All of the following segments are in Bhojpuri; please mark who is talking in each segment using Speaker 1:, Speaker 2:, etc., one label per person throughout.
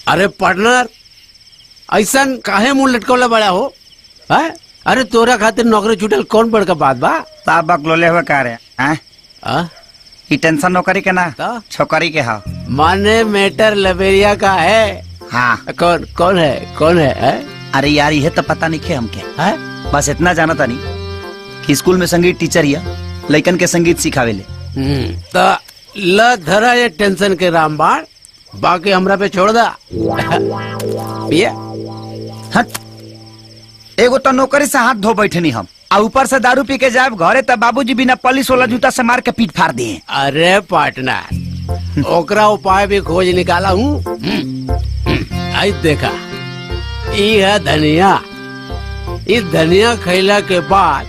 Speaker 1: अरे पार्टनर ऐसा काहे मुंह लटकौला बड़ा हो है? अरे तोरा खातिर नौकरी छूटल कौन बड़का बात बा?
Speaker 2: ता बकलोले हुए का रे हैं? ई टेंशन नौकरी के ना छोकरी के हा।
Speaker 1: माने मैटर लबेरिया का है।
Speaker 2: हाँ।
Speaker 1: कौन कौन है?
Speaker 2: अरे यार ये तो पता नहीं खे हमके है? बस इतना जाना था नहीं कि स्कूल में संगीत टीचर या लइकन के संगीत सिखावेले।
Speaker 1: तो ल धरा ये टेंशन के रामबाण, बाकी हमरा पे छोड़ दा। भैया
Speaker 2: हट, एगो तो नौकरी से हाथ धो बैठनी हम, और ऊपर से दारू पी के जाए घरे तब बाबूजी बिना पॉलिश वाला जूता से मार के पीट फाड़ दिए।
Speaker 1: अरे पार्टनर ओकरा उपाय भी खोज निकाला हूँ। आई देखा ई है धनिया। इस धनिया खैला के बाद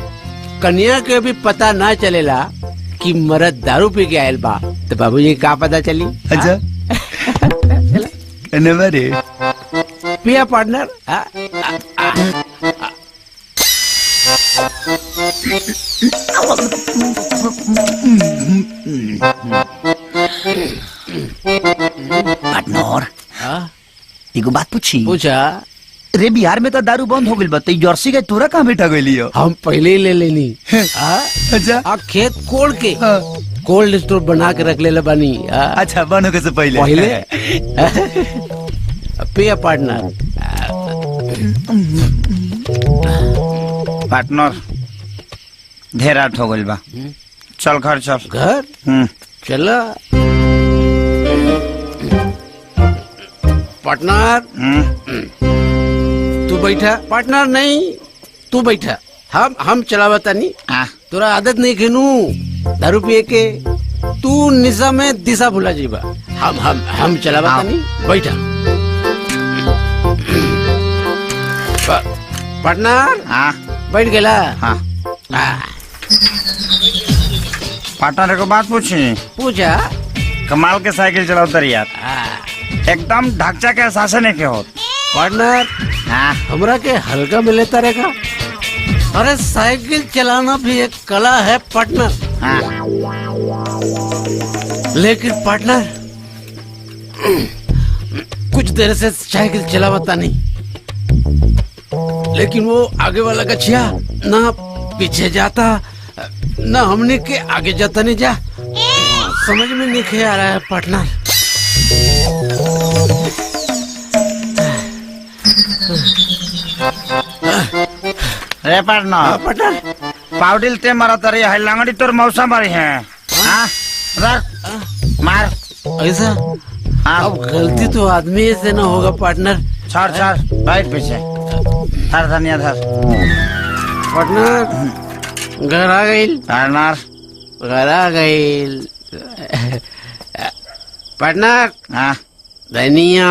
Speaker 1: कन्या के भी पता ना चलेला कि मर्द दारू पी के आयल बा, तो बाबूजी का पता चली?
Speaker 2: अच्छा रे
Speaker 1: पिया पार्टनर।
Speaker 2: पार्टनर एगो बात पूछी?
Speaker 1: पूछा।
Speaker 2: रे बिहार में तो दारू बंद हो गई बा, जर्सी के तोरा कहाँ बैठा गई लियो?
Speaker 1: हम पहले ही ले लेनी।
Speaker 2: अच्छा
Speaker 1: खेत कोड़ के कोल्ड स्टोर बना के रख ले बानी।
Speaker 2: अच्छा बनो के से पहले
Speaker 1: पिया पार्टनर।
Speaker 2: पार्टनर ढेर रात हो गई बा, चल घर चल।
Speaker 1: घर चला पार्टनर। तू बैठा। पार्टनर नहीं तू बैठा, हम चलावता नहीं। तोरा आदत नहीं खेनू दारू पिए के, तू निशा में दिशा भुला जीबा। हम चलावता नहीं, बैठा। पार्टनर बैठ गेला।
Speaker 2: पार्टनर को बात पूछी?
Speaker 1: पूछा।
Speaker 2: कमाल के साइकिल चलाओ यार, एकदम ढांचा के एहसास नहीं के हो।
Speaker 1: पार्टनर हमरा के हल्का में लेता रहेगा। अरे साइकिल चलाना भी एक कला है पार्टनर। लेकिन पार्टनर कुछ देर से साइकिल चलावता नहीं, लेकिन वो आगे वाला गछिया ना पीछे जाता ना हमने के आगे जाता नहीं जा। समझ में नहीं आ रहा है पार्टनर।
Speaker 2: रे पार्टनर पाउडिल ते मारा तरी है लांगड़ी तोर मौसा मारी है। मार
Speaker 1: ऐसा? अब गलती तो आदमी से ना होगा पार्टनर।
Speaker 2: छोड़ बैठ पीछे धर धनिया धर।
Speaker 1: पार्टनर घर आ गई।
Speaker 2: पार्टनर
Speaker 1: घर आ गई। पार्टनर धनिया